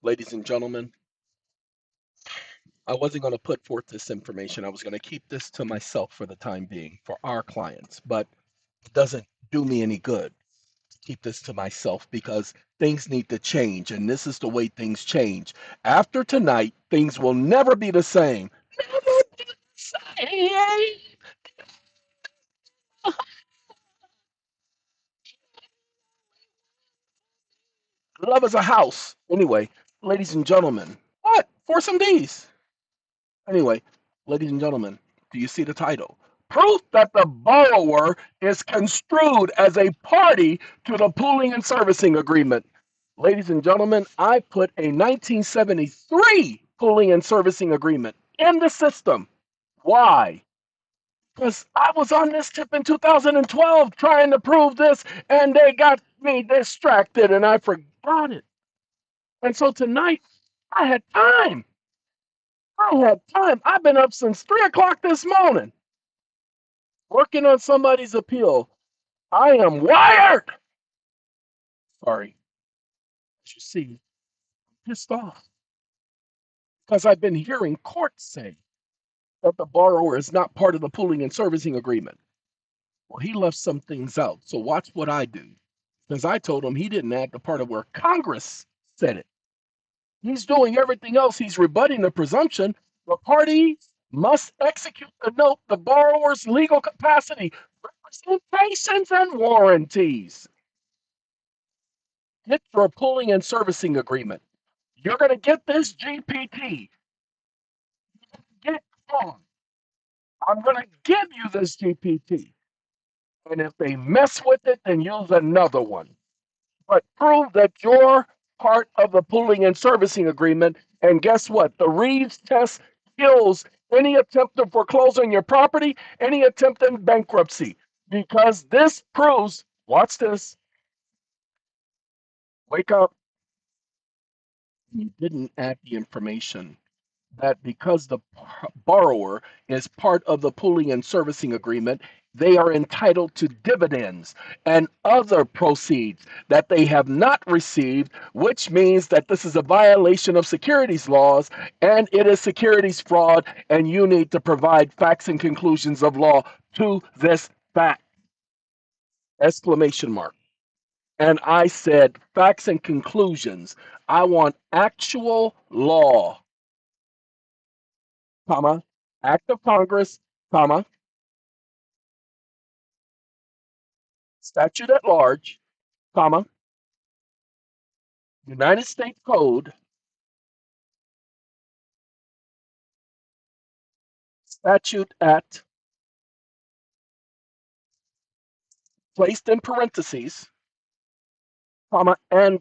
Ladies and gentlemen, I wasn't going to put forth this information. I was going to keep this to myself for the time being for our clients, but it doesn't do me any good to keep this to myself because things need to change, and this is the way things change. After tonight, things will never be the same. Never be the same. Love is a house. Anyway, ladies and gentlemen, what? For some D's. Anyway, ladies and gentlemen, do you see the title? Proof that the borrower is construed as a party to the pooling and servicing agreement. Ladies and gentlemen, I put a 1973 pooling and servicing agreement in the system. Why? Because I was on this tip in 2012 trying to prove this, and they got me distracted and I forgot it. And so tonight, I had time. I had time. I've been up since 3 o'clock this morning working on somebody's appeal. I am wired. Sorry. As you see, I'm pissed off because I've been hearing courts say that the borrower is not part of the pooling and servicing agreement. Well, he left some things out. So watch what I do. Because I told him he didn't add the part of where Congress said it. He's doing everything else. He's rebutting the presumption. The party must execute the note, the borrower's legal capacity, representations, and warranties. Get your pooling and servicing agreement. You're going to get this GPT. Get on. I'm going to give you this GPT. And if they mess with it, then use another one. But prove that you're part of the pooling and servicing agreement. And guess what? The Reeves test kills any attempt to foreclose on your property, any attempt in bankruptcy, because this proves, watch this, wake up, you didn't add the information that because the borrower is part of the pooling and servicing agreement, they are entitled to dividends and other proceeds that they have not received, which means that this is a violation of securities laws and it is securities fraud, and you need to provide facts and conclusions of law to this fact. Exclamation mark. And I said, facts and conclusions. I want actual law, comma, act of Congress, comma, statute at large, comma, United States Code, statute at, placed in parentheses, comma, and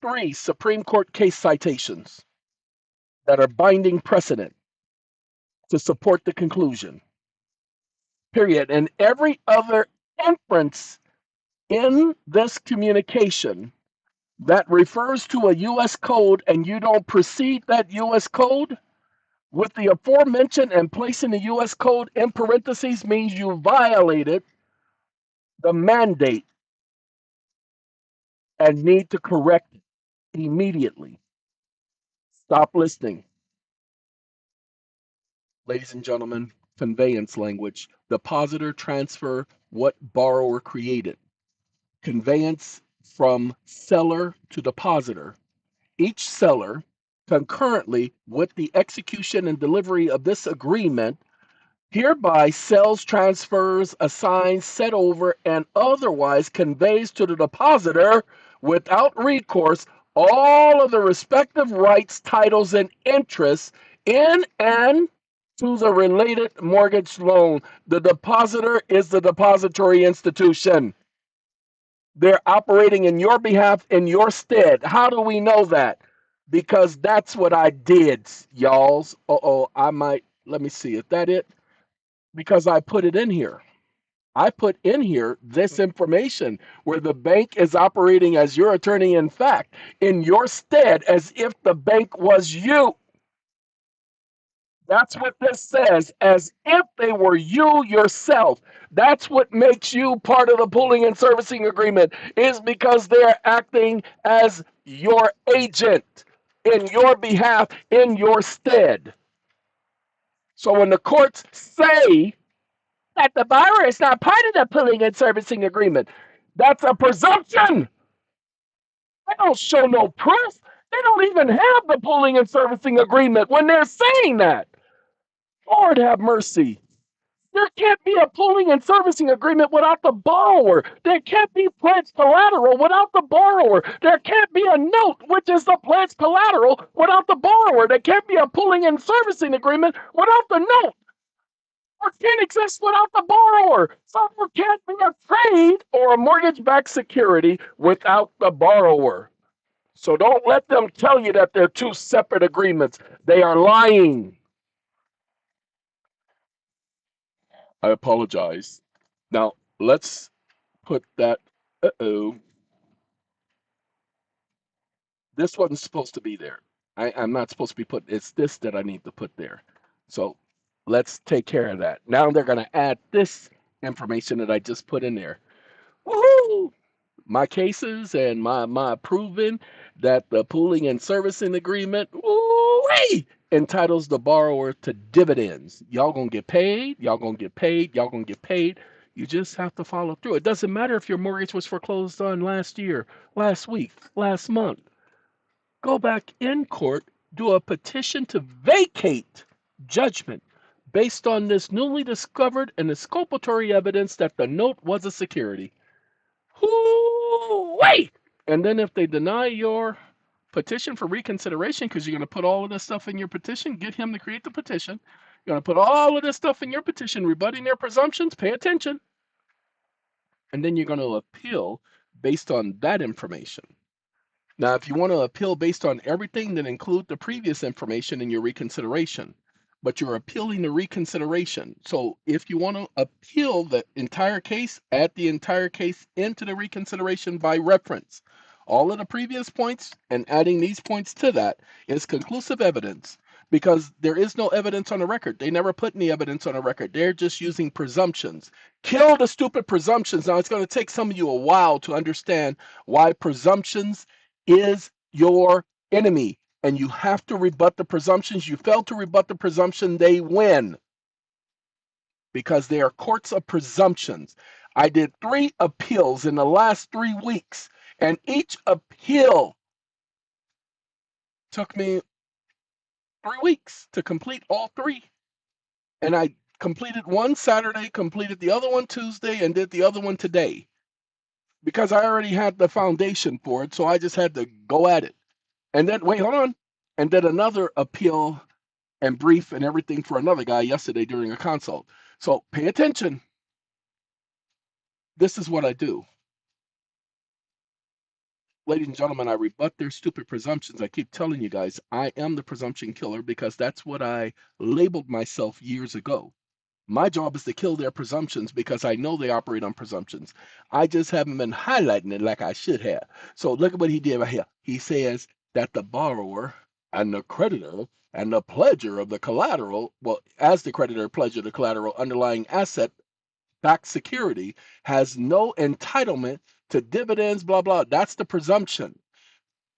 3 Supreme Court case citations that are binding precedent to support the conclusion. Period. And every other inference in this communication that refers to a U.S. code and you don't precede that U.S. code with the aforementioned and placing the U.S. code in parentheses means you violated the mandate and need to correct it immediately. Stop listening. Ladies and gentlemen, conveyance language. Depositor, transfer, what borrower created. Conveyance from seller to depositor. Each seller, concurrently with the execution and delivery of this agreement, hereby sells, transfers, assigns, set over, and otherwise conveys to the depositor without recourse all of the respective rights, titles, and interests in and to the related mortgage loan. The depositor is the depository institution. They're operating in your behalf, in your stead. How do we know that? Because that's what I did, y'alls. I might, let me see. Is that it? Because I put it in here. I put in here this information where the bank is operating as your attorney in fact, in your stead, as if the bank was you. That's what this says, as if they were you yourself. That's what makes you part of the pooling and servicing agreement, is because they're acting as your agent. in your behalf, in your stead. So when the courts say that the borrower is not part of the pooling and servicing agreement, that's a presumption. They don't show no proof. They don't even have the pooling and servicing agreement when they're saying that. Lord have mercy. There can't be a pooling and servicing agreement without the borrower. There can't be pledged collateral without the borrower. There can't be a note, which is the pledged collateral, without the borrower. There can't be a pooling and servicing agreement without the note. Or can't exist without the borrower. So there can't be a trade or a mortgage-backed security without the borrower. So don't let them tell you that they're two separate agreements. They are lying. I apologize. Now, let's put that. Uh-oh. This wasn't supposed to be there. I'm not supposed to be put. It's this that I need to put there. So let's take care of that. Now they're going to add this information that I just put in there. Woohoo! My cases and my proving that the pooling and servicing agreement entitles the borrower to dividends. Y'all gonna get paid. Y'all gonna get paid. Y'all gonna get paid. You just have to follow through. It doesn't matter if your mortgage was foreclosed on last year, last week, last month. Go back in court, do a petition to vacate judgment based on this newly discovered and exculpatory evidence that the note was a security. Wait! And then if they deny your petition for reconsideration, because you're going to put all of this stuff in your petition, get him to create the petition. You're going to put all of this stuff in your petition, rebutting their presumptions, pay attention. And then you're going to appeal based on that information. Now, if you want to appeal based on everything, then include the previous information in your reconsideration. But you're appealing the reconsideration. So if you want to appeal the entire case, add the entire case into the reconsideration by reference. All of the previous points and adding these points to that is conclusive evidence because there is no evidence on the record. They never put any evidence on the record. They're just using presumptions. Kill the stupid presumptions. Now, it's going to take some of you a while to understand why presumptions is your enemy. And you have to rebut the presumptions. You fail to rebut the presumption, they win. Because they are courts of presumptions. I did 3 appeals in the last 3 weeks, and each appeal took me 3 weeks to complete all 3. And I completed one Saturday, completed the other one Tuesday, and did the other one today. Because I already had the foundation for it, so I just had to go at it. And then, wait, hold on. And then another appeal and brief and everything for another guy yesterday during a consult. So pay attention. This is what I do. Ladies and gentlemen, I rebut their stupid presumptions. I keep telling you guys, I am the presumption killer because that's what I labeled myself years ago. My job is to kill their presumptions because I know they operate on presumptions. I just haven't been highlighting it like I should have. So look at what he did right here. He says that the borrower and the creditor and the pledger of the collateral, well, as the creditor, pledger, the collateral underlying asset backed security has no entitlement to dividends, blah, blah. That's the presumption.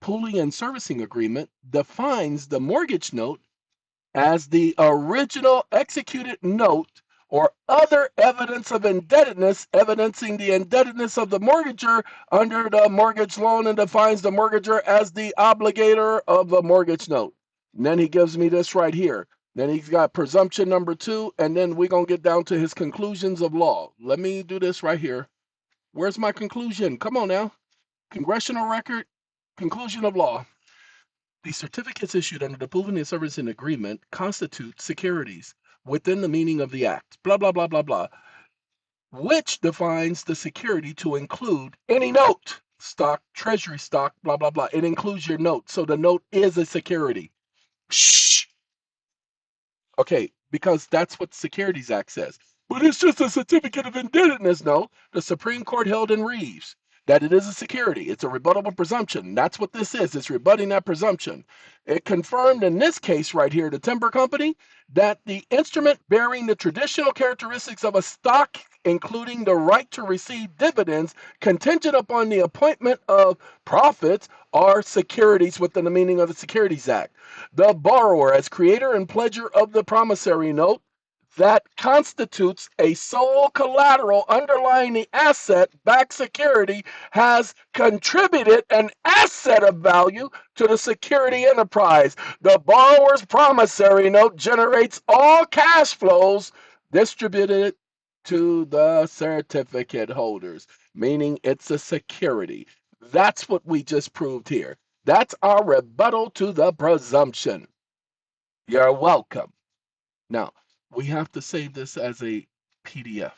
Pooling and servicing agreement defines the mortgage note as the original executed note or other evidence of indebtedness evidencing the indebtedness of the mortgager under the mortgage loan and defines the mortgager as the obligator of the mortgage note. And then he gives me this right here. Then he's got presumption number 2, and then we're going to get down to his conclusions of law. Let me do this right here. Where's my conclusion? Come on now. Congressional record, conclusion of law. The certificates issued under the pooling and servicing agreement constitute securities within the meaning of the act, blah, blah, blah, blah, blah, which defines the security to include any note, stock, treasury stock, blah, blah, blah. It includes your note. So the note is a security. Shh. Okay, because that's what the Securities Act says. But it's just a certificate of indebtedness. No, the Supreme Court held in Reeves that it is a security. It's a rebuttable presumption. That's what this is. It's rebutting that presumption. It confirmed in this case right here, the timber company, that the instrument bearing the traditional characteristics of a stock including the right to receive dividends contingent upon the appointment of profits, are securities within the meaning of the Securities Act. The borrower, as creator and pledger of the promissory note, that constitutes a sole collateral underlying the asset-backed security, has contributed an asset of value to the security enterprise. The borrower's promissory note generates all cash flows distributed to the certificate holders, meaning it's a security. That's what we just proved here. That's our rebuttal to the presumption. You're welcome. Now, we have to save this as a PDF.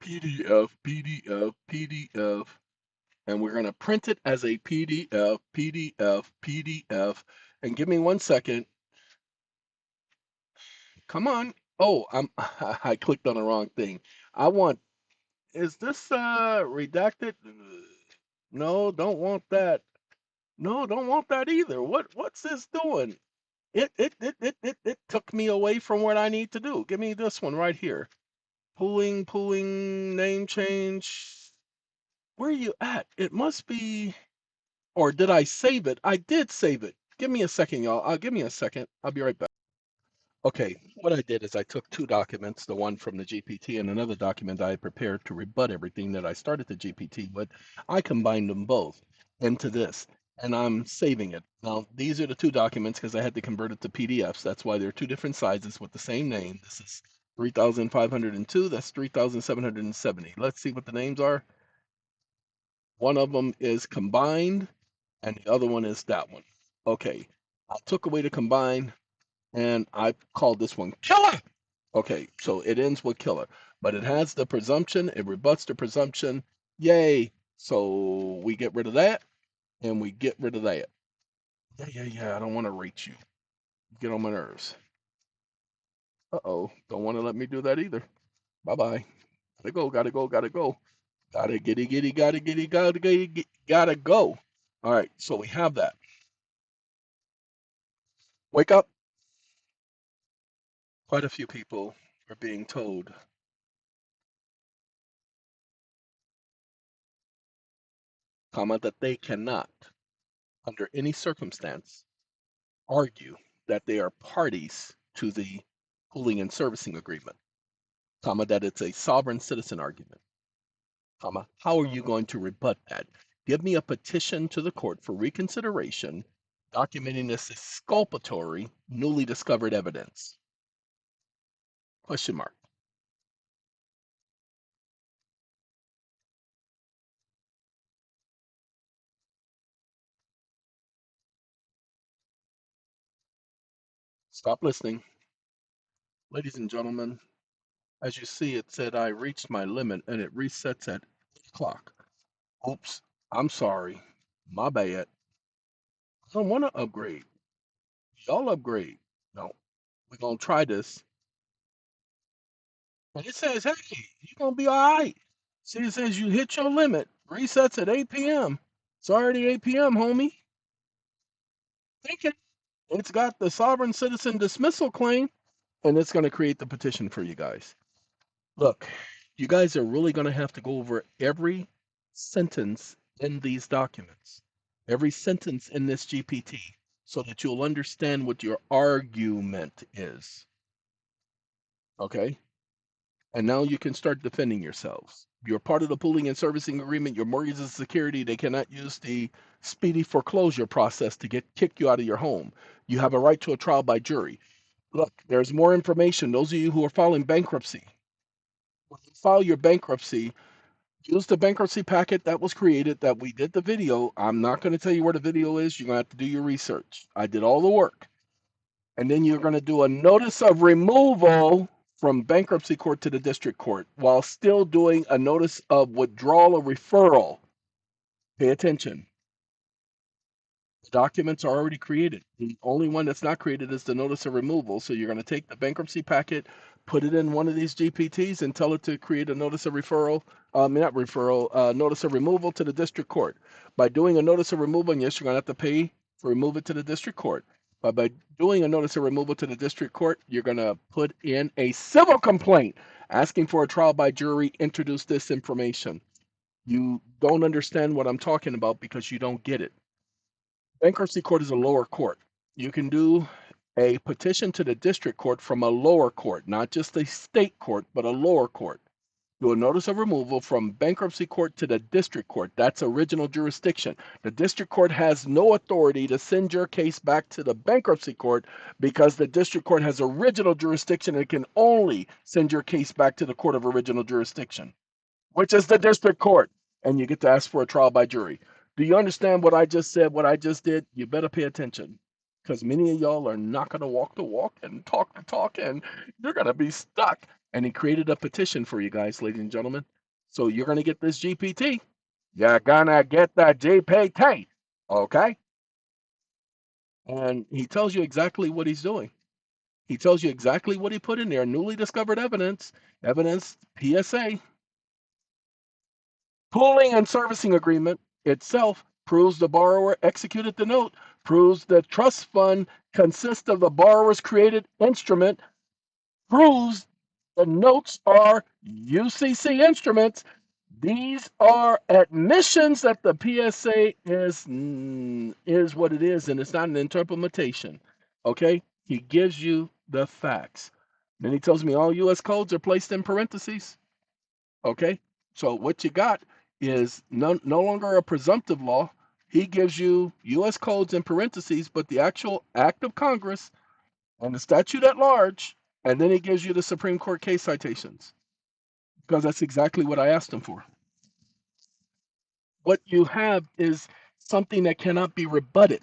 PDF, PDF, PDF. And we're going to print it as a PDF, PDF, PDF. And give me 1 second. Come on. Oh, I clicked on the wrong thing. I want, is this redacted? No, don't want that. No, don't want that either. What's this doing? It took me away from what I need to do. Give me this one right here. Pooling, name change. Where are you at? It must be, or did I save it? I did save it. Give me a second, y'all. Give me a second. I'll be right back. Okay, what I did is I took two documents, the one from the GPT and another document I had prepared to rebut everything that I started the GPT with. I combined them both into this, and I'm saving it. Now, these are the two documents because I had to convert it to PDFs. That's why they're two different sizes with the same name. This is 3,502, that's 3,770. Let's see what the names are. One of them is combined, and the other one is that one. Okay, I took away the combined, and I called this one killer. Okay, so it ends with killer, but it has the presumption, it rebuts the presumption. Yay. So we get rid of that, and we get rid of that. Yeah. I don't want to rate you. Get on my nerves. Uh-oh. Don't want to let me do that either. Bye-bye. Gotta go, gotta go, gotta go. Gotta gotta go. All right, so we have that. Wake up. Quite a few people are being told that they cannot, under any circumstance, argue that they are parties to the pooling and servicing agreement, that it's a sovereign citizen argument, how are you going to rebut that? Give me a petition to the court for reconsideration documenting this exculpatory, newly discovered evidence. Question mark. Stop listening. Ladies and gentlemen, as you see, it said I reached my limit and it resets at 8 o'clock. Oops, I'm sorry. My bad. I don't want to upgrade. Y'all upgrade. No, we're going to try this. And it says, hey, you're going to be all right. See, it says you hit your limit. Resets at 8 p.m. It's already 8 p.m., homie. Take it. It's got the sovereign citizen dismissal claim, and it's going to create the petition for you guys. Look, you guys are really going to have to go over every sentence in these documents, every sentence in this GPT, so that you'll understand what your argument is. Okay? And now you can start defending yourselves. You're part of the pooling and servicing agreement. Your mortgage is a security. They cannot use the speedy foreclosure process to kick you out of your home. You have a right to a trial by jury. Look, there's more information. Those of you who are filing bankruptcy, when you file your bankruptcy, use the bankruptcy packet that was created that we did the video. I'm not going to tell you where the video is. You're going to have to do your research. I did all the work. And then you're going to do a notice of removal from bankruptcy court to the district court while still doing a notice of withdrawal or referral. Pay attention. The documents are already created. The only one that's not created is the notice of removal. So you're going to take the bankruptcy packet, put it in one of these GPTs, and tell it to create a notice of referral, not referral, notice of removal to the district court. By doing a notice of removal, and yes, you're going to have to pay to remove it to the district court. But by doing a notice of removal to the district court, you're going to put in a civil complaint asking for a trial by jury, introduce this information. You don't understand what I'm talking about because you don't get it. Bankruptcy court is a lower court. You can do a petition to the district court from a lower court, not just a state court, but a lower court. Do a notice of removal from bankruptcy court to the district court. That's original jurisdiction. The district court has no authority to send your case back to the bankruptcy court because the district court has original jurisdiction and can only send your case back to the court of original jurisdiction, which is the district court, and you get to ask for a trial by jury. Do you understand what I just said, what I just did? You better pay attention because many of y'all are not going to walk the walk and talk the talk, and you're going to be stuck. And he created a petition for you guys, ladies and gentlemen. So you're going to get this GPT. You're going to get the GPT. Okay? And he tells you exactly what he's doing. He tells you exactly what he put in there. Newly discovered evidence, PSA. Pooling and servicing agreement itself proves the borrower executed the note, proves the trust fund consists of the borrower's created instrument, proves the notes are UCC instruments. These are admissions that the PSA is what it is, and it's not an interpretation. Okay? He gives you the facts. Then he tells me all U.S. codes are placed in parentheses. Okay, so what you got is no longer a presumptive law. He gives you U.S. codes in parentheses, but the actual act of Congress and the statute at large, and then he gives you the Supreme Court case citations because that's exactly what I asked him for. What you have is something that cannot be rebutted.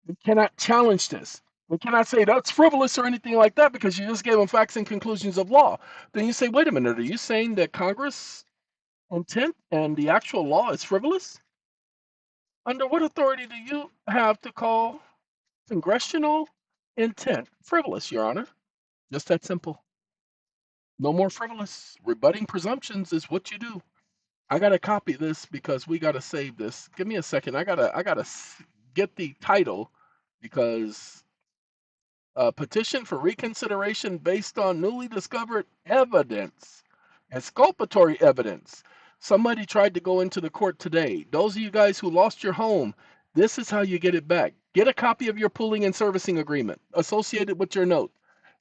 You cannot challenge this. You cannot say that's frivolous or anything like that because you just gave them facts and conclusions of law. Then you say, wait a minute, are you saying that Congress intent and the actual law is frivolous? Under what authority do you have to call congressional intent frivolous, Your Honor? Just that simple. No more frivolous. Rebutting presumptions is what you do. I gotta copy this because we gotta save this. Give me a second. I gotta get the title because petition for reconsideration based on newly discovered evidence, exculpatory evidence. Somebody tried to go into the court today. Those of you guys who lost your home, this is how you get it back. Get a copy of your pooling and servicing agreement associated with your note.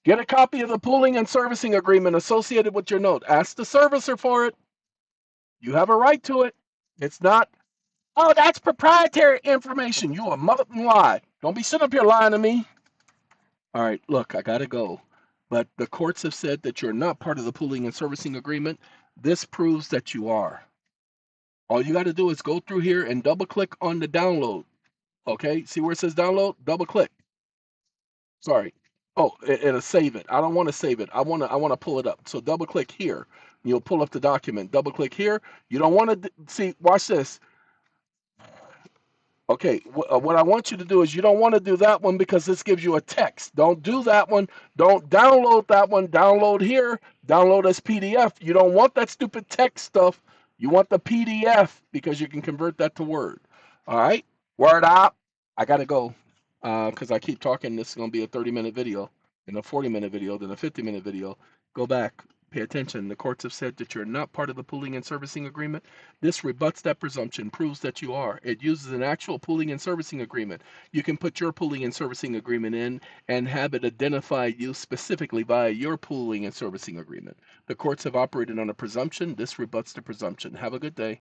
Get a copy of the pooling and servicing agreement associated with your note. Ask the servicer for it. You have a right to it. It's not, oh, that's proprietary information. You a mother lie. Don't be sitting up here lying to me. All right, look, I gotta go. But the courts have said that you're not part of the pooling and servicing agreement. This proves that you are. All you got to do is go through here and double click on the download. Okay, see where it says download? Double click. Sorry. Oh, it'll save it. I don't want to save it. I want to pull it up. So double click here. You'll pull up the document. Double click here. You don't want to see. Watch this. Okay, what I want you to do is you don't want to do that one because this gives you a text. Don't do that one. Don't download that one. Download here. Download as PDF. You don't want that stupid text stuff. You want the PDF because you can convert that to Word. All right, word up. I gotta go because I keep talking. This is gonna be a 30-minute video, and a 40-minute video, then a 50-minute video. Go back. Pay attention. The courts have said that you're not part of the pooling and servicing agreement. This rebuts that presumption, proves that you are. It uses an actual pooling and servicing agreement. You can put your pooling and servicing agreement in and have it identify you specifically via your pooling and servicing agreement. The courts have operated on a presumption. This rebuts the presumption. Have a good day.